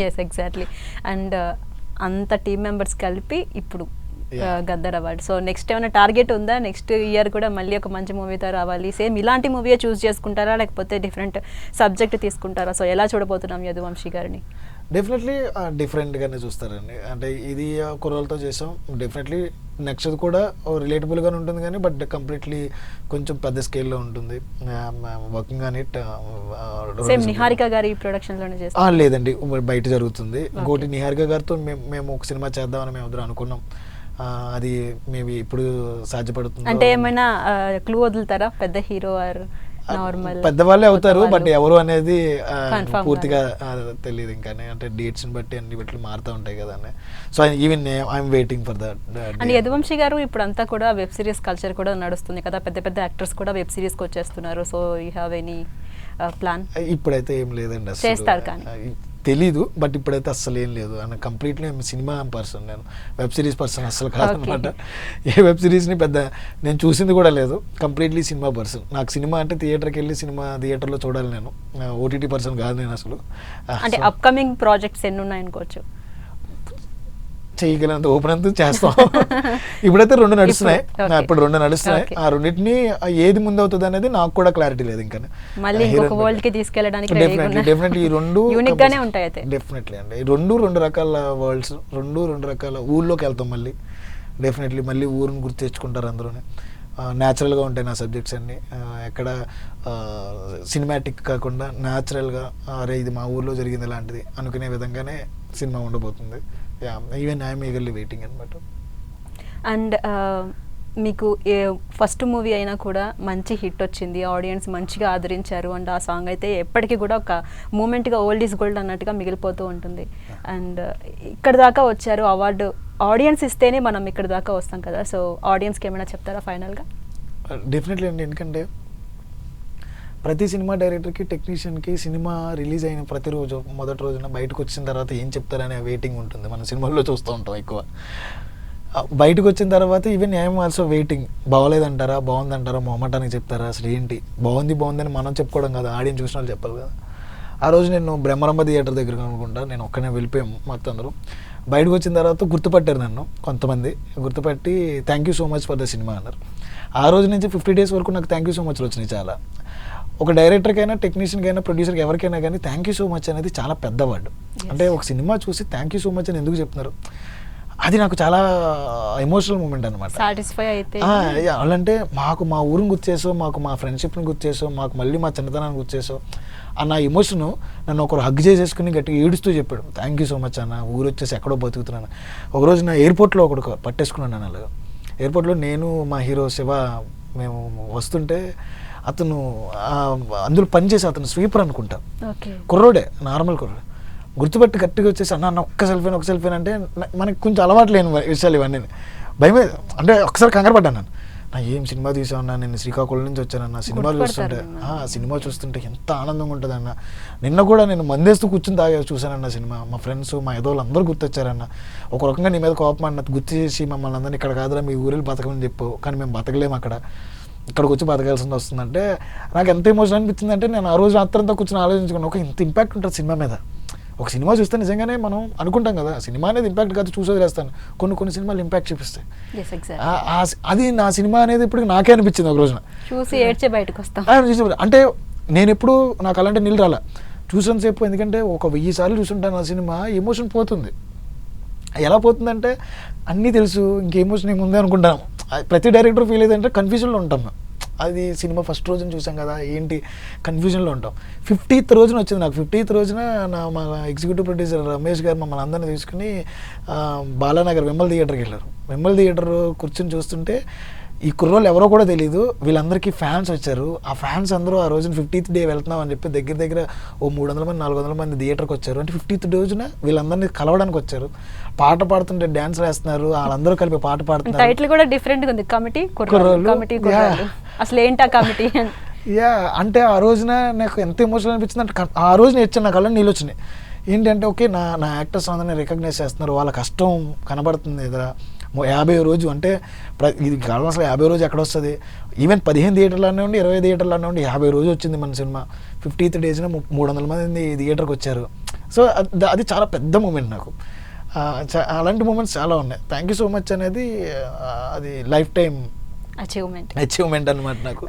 Yes exactly. And అంత team members కలిపి ఇప్పుడు గద్దర్ అవార్డ్. సో నెక్స్ట్ ఏమైనా టార్గెట్ ఉందా? నెక్స్ట్ ఇయర్ కూడా మళ్ళీ ఒక మంచి మూవీతో రావాలి, సేమ్ ఇలాంటి మూవీయే చూస్ చేసుకుంటారా లేకపోతే డిఫరెంట్ సబ్జెక్ట్ తీసుకుంటారా? సో ఎలా చూడబోతున్నాం యదువంశీ గారిని? డెఫినెట్లీ డిఫరెంట్గానే చూస్తారండి. అంటే ఇది కుర్రలతో చేసాం, డెఫినెట్లీ నెక్స్ట్ కూడా రిలేటబుల్గానే ఉంటుంది కానీ బట్ కంప్లీట్లీ కొంచెం పెద్ద స్కేల్లో ఉంటుంది. Working on it. Same Niharika గారి ప్రొడక్షన్లోనే చేస్తాం? లేదండి, బయట జరుగుతుంది. ఇంకోటి నిహారిక గారితో మేము ఒక సినిమా చేద్దామని మేము అందరూ అనుకున్నాం. అది మేబీ ఇప్పుడు సాధ్యపడుతుంది. అంటే ఏమైనా క్లూ వదులుతారా? పెద్ద హీరో ఆర్ నార్మల్? పెద్దవాళ్ళే అవుతారు, బట్ ఎవరు అనేది పూర్తిగా తెలియదు ఇంకా. అంటే డేట్స్ బట్టి అన్ని బట్టి మారుతూ ఉంటాయి కదా. So even I'm waiting for that. And Yaduvanshi గారు ఇప్పుడు అంతా కూడా వెబ్ సిరీస్ కల్చర్ కూడా నడుస్తుంది కదా, పెద్ద పెద్ద యాక్టర్స్ కూడా వెబ్ సిరీస్కి వచ్చేస్తున్నారు. So you have any plan? ఇప్పుడైతే ఏం లేదండి, చేస్తారు కానీ తెలీదు, బట్ ఇప్పుడైతే అస్సలు ఏం లేదు. అండ్ కంప్లీట్లీ సినిమా పర్సన్, నేను వెబ్ సిరీస్ పర్సన్ అస్సలు కాదనమాట. ఏ వెబ్ సిరీస్ని పెద్ద నేను చూసింది కూడా లేదు. Completely cinema person. నాకు సినిమా అంటే థియేటర్కి వెళ్ళి సినిమా థియేటర్లో చూడాలి. నేను ఓటీటీ పర్సన్ కాదు నేను అసలు. అంటే అప్కమింగ్ ప్రాజెక్ట్స్ ఎన్ని ఉన్నాయనుకోవచ్చు? చేయగలంత ఓపెన్ అంతా చేస్తాం. ఇప్పుడైతే 2 నడుస్తున్నాయి. ఇప్పుడు 2 నడుస్తున్నాయి. ఆ రెండింటిని ఏది ముందు అవుతుంది అనేది నాకు కూడా క్లారిటీ లేదు ఇంకా. మళ్ళీ ఇంకొక వరల్డ్ కి తీసుకెళ్ళడానికి డెఫినెట్లీ ఈ 2 యూనిక్ గానే ఉంటాయి. అయితే డెఫినెట్లీ అండి, 2 రకాల వరల్డ్స్, 2 రకాల ఊళ్ళోకి వెళ్తాం. మళ్ళీ డెఫినెట్లీ మళ్ళీ ఊరిని గుర్తు తెచ్చుకుంటారు అందరూనే. న్యాచురల్గా ఉంటాయి నా సబ్జెక్ట్స్ అన్నీ. ఎక్కడ సినిమాటిక్ కాకుండా న్యాచురల్గా అరే ఇది మా ఊర్లో జరిగింది ఇలాంటిది అనుకునే విధంగానే సినిమా ఉండబోతుంది. ఈవెన్ ఐఎమ్ ఈగర్లీ వెయిటింగ్ అనమాట. అండ్ మీకు ఫస్ట్ మూవీ అయినా కూడా మంచి హిట్ వచ్చింది, ఆడియన్స్ మంచిగా ఆదరించారు. అండ్ ఆ సాంగ్ అయితే ఎప్పటికీ కూడా ఒక మూమెంట్గా ఓల్డ్ ఈజ్ గోల్డ్ అన్నట్టుగా మిగిలిపోతూ ఉంటుంది. అండ్ ఇక్కడ దాకా వచ్చారు, అవార్డు ఆడియన్స్ ఇస్తేనే మనం ఇక్కడ దాకా వస్తాం కదా. సో ఆడియన్స్కి ఏమైనా చెప్తారా ఫైనల్గా? డెఫినెట్లీ అండి, ఎందుకంటే ప్రతి సినిమా డైరెక్టర్కి టెక్నీషియన్కి సినిమా రిలీజ్ అయిన ప్రతిరోజు మొదటి రోజున బయటకు వచ్చిన తర్వాత ఏం చెప్తారనే వెయిటింగ్ ఉంటుంది. మనం సినిమాల్లో చూస్తూ ఉంటాం ఎక్కువ. బయటకు వచ్చిన తర్వాత ఈవెన్ ఐఎమ్ ఆల్సో వెయిటింగ్. బాగోలేదంటారా, బాగుందంటారా, మొహమాటానికి చెప్తారా, అసలు ఏంటి బాగుందని మనం చెప్పుకోవడం కదా, ఆడియన్స్ చూసిన వాళ్ళు చెప్పాలి కదా. ఆ రోజు నేను బ్రహ్మరంభ థియేటర్ దగ్గర అనుకుంటా, నేను ఒక్కనే వెళ్ళిపోయాము మొత్తం అందరూ. బయటకు వచ్చిన తర్వాత గుర్తుపట్టారు నన్ను కొంతమంది, గుర్తుపట్టి thank you so much for the cinema అన్నారు. ఆ రోజు నుంచి 50 days వరకు నాకు థ్యాంక్ యూ సో మచ్లు వచ్చినాయి చాలా. ఒక డైరెక్టర్కైనా, టెక్నీషియన్కైనా, ప్రొడ్యూసర్కి ఎవరికైనా కానీ థ్యాంక్ యూ సో మచ్ అనేది చాలా పెద్ద వర్డ్. అంటే ఒక సినిమా చూసి థ్యాంక్ యూ సో మచ్ అని ఎందుకు చెప్తున్నారు, అది నాకు చాలా ఎమోషనల్ మూమెంట్ అనమాట. సాటిస్ఫై అయితే అలాంటే మాకు మా ఊరిని గుర్తు చేసావు, మాకు మా ఫ్రెండ్షిప్ని గుర్తు చేసావు, మాకు మళ్ళీ మా చిన్నతనాన్ని గుర్తు చేసావు అన్న ఎమోషను నన్ను ఒకరు హగ్ చేసేసుకుని గట్టిగా ఏడుస్తూ చెప్పాడు థ్యాంక్ యూ సో మచ్ అన్న, ఊరు వచ్చేసి ఎక్కడో బతుకుతున్నాను. ఒకరోజు నా ఎయిర్పోర్ట్లో ఒకడు పట్టేసుకున్నాను నన్ను. అలాగా ఎయిర్పోర్ట్లో నేను మా హీరో శివ మేము వస్తుంటే అతను అందులో పనిచేసి అతను స్వీపర్ అనుకుంటా, కుర్రోడే, నార్మల్ కుర్రోడే, గుర్తుపట్టి గట్టిగా వచ్చేసి అన్న ఒక్క సెల్ఫీ అంటే మనకి కొంచెం అలవాటు లేని విషయాలు ఇవన్నీ. భయమే అంటే ఒకసారి కంగారు పడ్డాను. నా ఏం సినిమా తీసామన్నా, నేను శ్రీకాకుళం నుంచి వచ్చానన్న, సినిమా చూస్తుంటే ఎంత ఆనందంగా ఉంటుందన్న. నిన్న కూడా నేను మందేస్తూ కూర్చుని చూశానన్న సినిమా. మా ఫ్రెండ్స్ మా ఎదోళ్ళు అందరూ గుర్తొచ్చారన్న. ఒక రకంగా నీ మీద కోపం అన్న గుర్తు చేసి మమ్మల్ని అందరినీ ఇక్కడ కాదురా మీ ఊరిలో బతకమని చెప్పావు, కానీ మేము బతకలేము అక్కడ, ఇక్కడికి వచ్చి బతకాల్సింది వస్తుందంటే నాకు ఎంత ఎమోషన్ అనిపించింది అంటే నేను ఆ రోజు రాత్రంతా కూర్చొని ఆలోచించుకున్నాను, ఒక ఇంత ఇంపాక్ట్ ఉంటుంది సినిమా మీద. ఒక సినిమా చూస్తే నిజంగానే మనం అనుకుంటాం కదా సినిమా అనేది ఇంపాక్ట్ కాదు, చూసేది వేస్తాను, కొన్ని సినిమాలు ఇంపాక్ట్ చూపిస్తాయి. అది నా సినిమా అనేది ఇప్పుడు నాకే అనిపించింది. ఒక రోజున చూసి ఏడ్చే బయటకు వస్తాం అంటే నేను ఎప్పుడు నాకు అలాంటి నీళ్ళు రాలా చూసాను సేపు, ఎందుకంటే ఒక 1000 సార్లు చూసుంటాను ఆ సినిమా, ఎమోషన్ పోతుంది. ఎలా పోతుందంటే అన్నీ తెలుసు, ఇంక ఎమోషన్ ఏముంది అనుకుంటాను. ప్రతి డైరెక్టర్ ఫీల్ అయ్యేదంటే కన్ఫ్యూజన్లో ఉంటాం. అది సినిమా ఫస్ట్ రోజున చూసాం కదా ఏంటి కన్ఫ్యూజన్లో ఉంటాం. 50th రోజున వచ్చింది నాకు. 50th రోజున మా ఎగ్జిక్యూటివ్ ప్రొడ్యూసర్ రమేష్ గారు మమ్మల్ని అందరినీ తీసుకుని బాలానగర్ వెమ్మల్ థియేటర్కి వెళ్ళారు. వెమ్మల్ థియేటర్ కూర్చొని చూస్తుంటే ఈ కుర్రోళ్ళు ఎవరో కూడా తెలియదు, వీళ్ళందరికీ ఫ్యాన్స్ వచ్చారు. ఆ ఫ్యాన్స్ అందరూ ఆ రోజున 50th డే వెళ్తున్నాం అని చెప్పి దగ్గర ఓ 300 మంది 400 మంది థియేటర్కి వచ్చారు. అంటే 50th రోజున వీళ్ళందరినీ కలవడానికి వచ్చారు. పాట పాడుతుంటే డ్యాన్స్ వేస్తున్నారు, వాళ్ళందరూ కలిపి పాట పాడుతున్నారు. టైటిల్ కూడా డిఫరెంట్గా ఉంది, కమిటీ కుర్రోళ్ళు. అసలు ఏంటా కమిటీ? అంటే ఆ రోజున నాకు ఎంత ఎమోషనల్ అనిపించింది అంటే ఆ రోజు నేర్చాను, నా కళ్ళని నీళ్ళు వచ్చినాయి. ఏంటంటే ఓకే నా యాక్టర్స్ అందరినీ రికగ్నైజ్ చేస్తున్నారు, వాళ్ళ కష్టం కనబడుతుంది ఎదురా. 50వ రోజు అంటే ఇది కాలం అసలు 50వ రోజు ఎక్కడ వస్తుంది? ఈవెన్ 15 థియేటర్లోనే ఉండి 20 థియేటర్లోనే ఉండి 50 రోజు వచ్చింది మన సినిమా. 50th డేస్న 300 మంది థియేటర్కి వచ్చారు. సో అది చాలా పెద్ద మూమెంట్ నాకు. అలాంటి మూమెంట్స్ చాలా ఉన్నాయి. థ్యాంక్ యూ సో మచ్ అనేది అది లైఫ్ టైం అచీవ్మెంట్ అచీవ్మెంట్ అనమాట నాకు.